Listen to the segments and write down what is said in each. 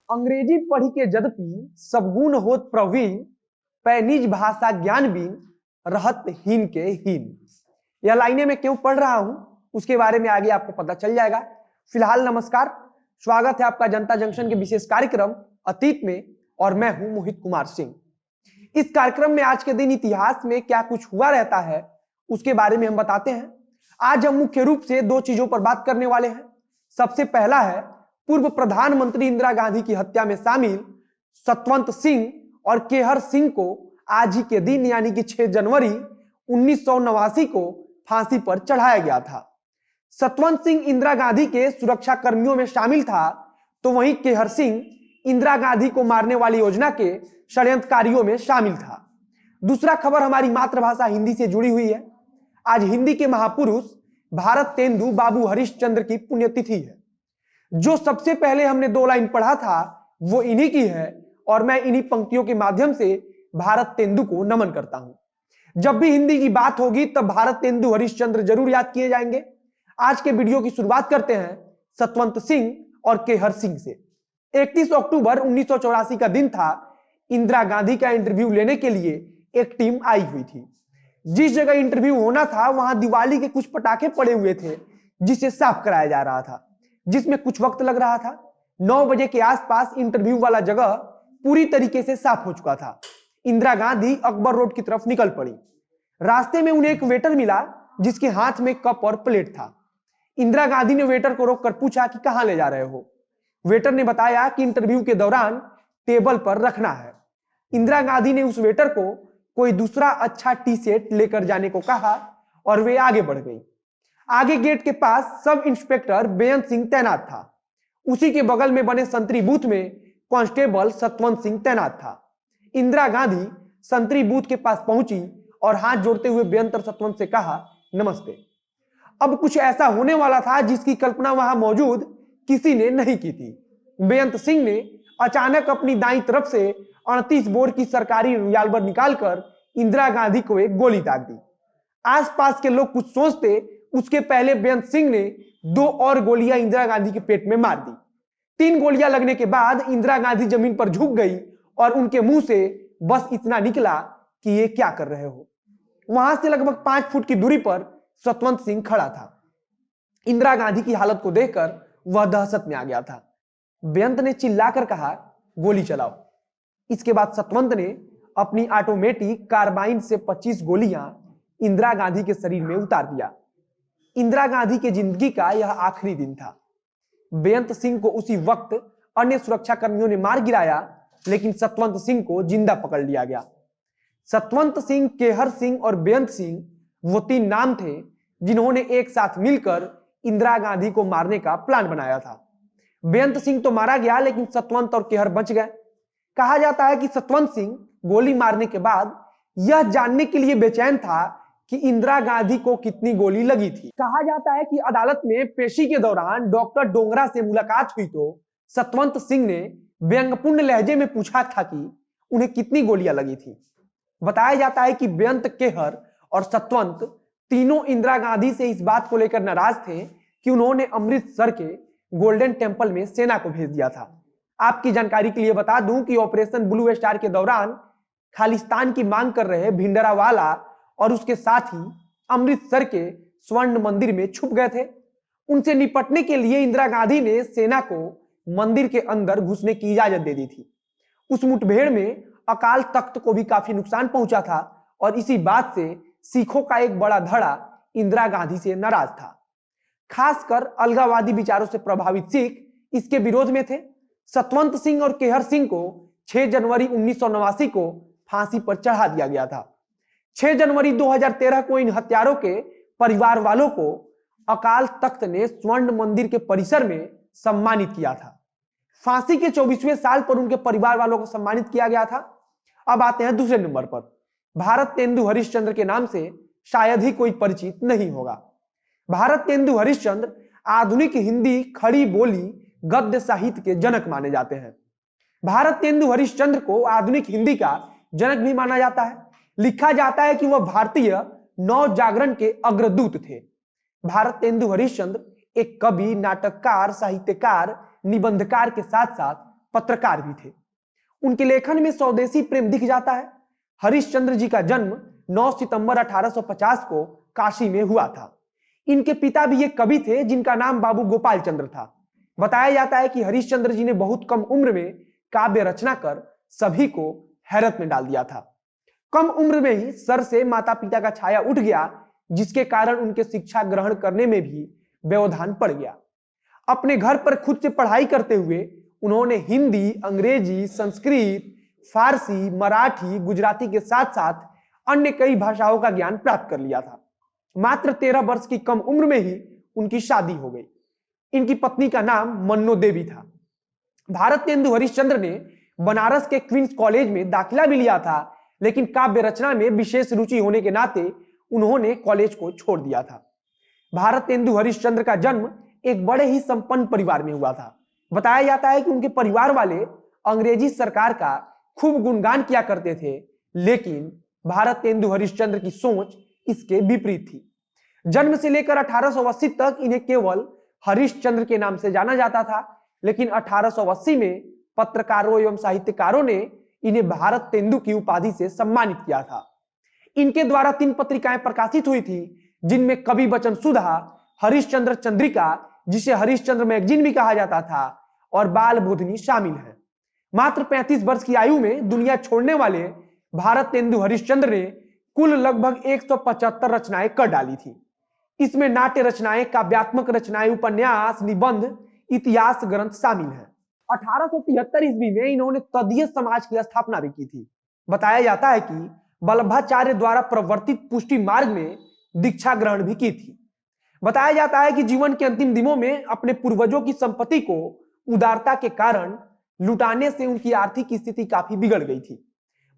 अंग्रेजी पढ़ी के जदपि सब गुण होत प्रवीण, पै निज भाषा ज्ञान बीन रहत हीन के हीन। यह लाइनें मैं क्यों पढ़ रहा हूं उसके बारे में आगे आपको पता चल जाएगा। फिलहाल नमस्कार, स्वागत है आपका जनता जंक्शन के विशेष कार्यक्रम अतीत में, और मैं हूं मोहित कुमार सिंह। इस कार्यक्रम में आज के दिन इतिहास में क्या कुछ हुआ रहता है उसके बारे में हम बताते हैं। आज हम मुख्य रूप से दो चीजों पर बात करने वाले हैं। सबसे पहला है पूर्व प्रधानमंत्री इंदिरा गांधी की हत्या में शामिल सतवंत सिंह और केहर सिंह को आज ही के दिन यानी कि 6 जनवरी 1989 को फांसी पर चढ़ाया गया था। सतवंत सिंह इंदिरा गांधी के सुरक्षा कर्मियों में शामिल था, तो वहीं केहर सिंह इंदिरा गांधी को मारने वाली योजना के षड्यंत्रकारियों में शामिल था। दूसरा खबर हमारी मातृभाषा हिंदी से जुड़ी हुई है। आज हिंदी के महापुरुष भारत तेंदु बाबू हरिश्चंद्र की पुण्यतिथि है। जो सबसे पहले हमने 2 लाइन पढ़ा था वो इन्हीं की है, और मैं इन्हीं पंक्तियों के माध्यम से भारत तेंदु को नमन करता हूं। जब भी हिंदी की बात होगी तब भारत तेंदु हरिश्चंद्र जरूर याद किए जाएंगे। आज के वीडियो की शुरुआत करते हैं सतवंत सिंह और केहर सिंह से। 31 अक्टूबर 1984 का दिन था। इंदिरा गांधी का इंटरव्यू लेने के लिए एक टीम आई हुई थी। जिस जगह इंटरव्यू होना था वहां दिवाली के कुछ पटाखे पड़े हुए थे जिसे साफ कराया जा रहा था, जिसमें कुछ वक्त लग रहा था। 9 बजे के आसपास इंटरव्यू वाला जगह पूरी तरीके से साफ हो चुका था। इंदिरा गांधी अकबर रोड की तरफ निकल पड़ी। रास्ते में उन्हें एक वेटर मिला जिसके हाथ में कप और प्लेट था। इंदिरा गांधी ने वेटर को रोककर पूछा कि कहां ले जा रहे हो। वेटर ने बताया कि इंटरव्यू के दौरान टेबल पर रखना है। इंदिरा गांधी ने उस वेटर को कोई दूसरा अच्छा टी सेट लेकर जाने को कहा और वे आगे बढ़ गई। आगे गेट के पास सब इंस्पेक्टर बेअंत सिंह तैनात था। उसी के बगल में बने संतरी बूथ में कांस्टेबल सतवंत सिंह तैनात था। इंदिरा गांधी संतरी बूथ के पास पहुंची और हाथ जोड़ते हुए बेअंत और सतवंत से कहा, नमस्ते। अब कुछ ऐसा होने वाला था जिसकी कल्पना वहां मौजूद किसी ने नहीं की थी। बेअंत सिंह ने अचानक अपनी दाईं तरफ से 38 बोर की सरकारी रिवॉल्वर निकालकर इंदिरा गांधी को एक गोली दाग दी। आसपास के लोग कुछ सोचते उसके पहले बेअंत सिंह ने 2 और गोलियां इंदिरा गांधी के पेट में मार दी। 3 गोलियां लगने के बाद इंदिरा गांधी जमीन पर झुक गई और उनके मुंह से बस इतना निकला कि ये क्या कर रहे हो। वहां से लगभग 5 फुट की दूरी पर सतवंत सिंह खड़ा था। इंदिरा गांधी की हालत को देखकर वह दहशत में आ गया था। बेअंत ने चिल्लाकर कहा, गोली चलाओ। इसके बाद सतवंत ने अपनी ऑटोमेटिक कार्बाइन से 25 गोलियां इंदिरा गांधी के शरीर में उतार दिया। इंदिरा गांधी की जिंदगी का यह आखिरी दिन था। बेअंत सिंह को उसी वक्त अन्य सुरक्षा कर्मियों ने मार गिराया, लेकिन सतवंत सिंह को जिंदा पकड़ लिया गया। सतवंत सिंह, केहर सिंह और बेअंत सिंह वो 3 नाम थे जिन्होंने एक साथ मिलकर इंदिरा गांधी को मारने का प्लान बनाया था। बेअंत सिंह तो मारा गया, लेकिन सतवंत और केहर बच गए। कहा जाता है कि सतवंत सिंह गोली मारने के बाद यह जानने के लिए बेचैन था कि इंदिरा गांधी को कितनी गोली लगी थी। कहा जाता है कि अदालत में पेशी के दौरान डॉक्टर डोंगरा से मुलाकात हुई तो सतवंत सिंह ने व्यंग्यपूर्ण लहजे में पूछा था कि उन्हें कितनी गोलियां लगी थी। बताया जाता है कि बेअंत, केहर और सतवंत तीनों इंदिरा गांधी से इस बात को लेकर नाराज थे कि उन्होंने अमृतसर के गोल्डन टेम्पल में सेना को भेज दिया था। आपकी जानकारी के लिए बता दूं कि ऑपरेशन ब्लू स्टार के दौरान खालिस्तान की मांग कर रहे भिंडरावाला और उसके साथी अमृतसर के स्वर्ण मंदिर में छुप गए थे। उनसे निपटने के लिए इंदिरा गांधी ने सेना को मंदिर के अंदर घुसने की इजाजत दे दी थी। उस मुठभेड़ में अकाल तख्त को भी काफी नुकसान पहुंचा था और इसी बात से सिखों का एक बड़ा धड़ा इंदिरा गांधी से नाराज था। खासकर अलगाववादी विचारों से प्रभावित सिख इसके विरोध में थे। सतवंत सिंह और केहर सिंह को 6 जनवरी 1989 को फांसी पर चढ़ा दिया गया था। 6 जनवरी 2013 को इन हत्यारों के परिवार वालों को अकाल तख्त ने स्वर्ण मंदिर के परिसर में सम्मानित किया था। फांसी के 24वें साल पर उनके परिवार वालों को सम्मानित किया गया था। अब आते हैं दूसरे नंबर पर। भारत तेंदु हरिश्चंद्र के नाम से शायद ही कोई परिचित नहीं होगा। भारत तेंदु हरिश्चंद्र आधुनिक हिंदी खड़ी बोली गद्य साहित्य के जनक माने जाते हैं। भारत तेंदु हरिश्चंद्र को आधुनिक हिंदी का जनक भी माना जाता है। लिखा जाता है कि वह भारतीय नव जागरण के अग्रदूत थे। भारत तेंदु हरिश्चंद्र एक कवि, नाटककार, साहित्यकार, निबंधकार के साथ साथ पत्रकार भी थे। उनके लेखन में स्वदेशी प्रेम दिख जाता है। हरिश्चंद्र जी का जन्म 9 सितंबर 1850 को काशी में हुआ था। इनके पिता भी एक कवि थे जिनका नाम बाबू गोपाल चंद्र था। बताया जाता है कि हरिश्चंद्र जी ने बहुत कम उम्र में काव्य रचना कर सभी को हैरत में डाल दिया था। कम उम्र में ही सर से माता पिता का छाया उठ गया, जिसके कारण उनके शिक्षा ग्रहण करने में भी व्यवधान पड़ गया। अपने घर पर खुद से पढ़ाई करते हुए उन्होंने हिंदी, अंग्रेजी, संस्कृत, फारसी, मराठी, गुजराती के साथ साथ अन्य कई भाषाओं का ज्ञान प्राप्त कर लिया था। मात्र 13 वर्ष की कम उम्र में ही उनकी शादी हो गई। इनकी पत्नी का नाम मन्नो देवी था। भारतेंदु हरिश्चंद्र ने बनारस के क्वींस कॉलेज में दाखिला भी लिया था, लेकिन काव्य रचना में विशेष रुचि होने के नाते उन्होंने कॉलेज को छोड़ दिया था। भारतेंदु हरिश्चंद्र का जन्म एक बड़े ही संपन्न परिवार में हुआ था। बताया जाता है कि उनके परिवार वाले अंग्रेजी सरकार का खूब गुणगान किया करते थे, लेकिन भारतेंदु हरिश्चंद्र की सोच इसके विपरीत थी। जन्म से लेकर 1880 तक इन्हें केवल हरिश्चंद्र के नाम से जाना जाता था, लेकिन 1880 में पत्रकारों एवं साहित्यकारों ने इन्हें भारतेंदु की उपाधि से सम्मानित किया था। इनके द्वारा 3 पत्रिकाएं प्रकाशित हुई थी, जिनमें कवि वचन सुधा, हरिश्चंद्र चंद्रिका, जिसे हरिश्चंद्र मैगजीन भी कहा जाता था, और बाल बोधनी शामिल है। मात्र 35 वर्ष की आयु में दुनिया छोड़ने वाले भारतेंदु हरिश्चंद्र ने कुल लगभग 175 रचनाएं कर डाली थी। इसमें नाट्य रचनाएं, काव्यात्मक रचनाएं, उपन्यास, निबंध, इतिहास ग्रंथ शामिल हैं। 1873 ईस्वी में इन्होंने तदीय समाज की स्थापना भी की थी। बताया जाता है कि वल्लभाचार्य द्वारा प्रवर्तित पुष्टि मार्ग में दीक्षा ग्रहण भी की थी। बताया जाता है कि जीवन के अंतिम दिनों में अपने पूर्वजों की संपत्ति को उदारता के कारण लुटाने से उनकी आर्थिक स्थिति काफी बिगड़ गई थी।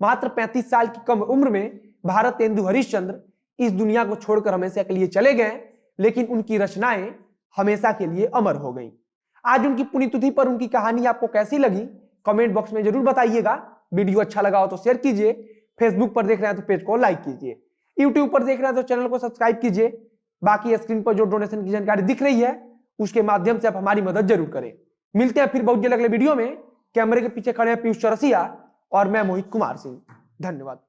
मात्र 35 साल की कम उम्र में भारतेंदु हरिश्चंद्र इस दुनिया को छोड़कर हमेशा के लिए चले गए, लेकिन उनकी रचनाएं हमेशा के लिए अमर हो गई। आज उनकी पुण्यतिथि पर उनकी कहानी आपको कैसी लगी, कमेंट बॉक्स में जरूर बताइएगा। वीडियो अच्छा लगा हो तो शेयर कीजिए, फेसबुक पर देख रहे हैं तो पेज को लाइक कीजिए, यूट्यूब पर देख रहे हैं तो चैनल को सब्सक्राइब कीजिए। बाकी स्क्रीन पर जो डोनेशन की जानकारी दिख रही है उसके माध्यम से आप हमारी मदद जरूर करें। मिलते हैं फिर बहुत जल्द अगले वीडियो में। कैमरे के पीछे खड़े हैं पीयूष चौरसिया और मैं मोहित कुमार सिंह। धन्यवाद।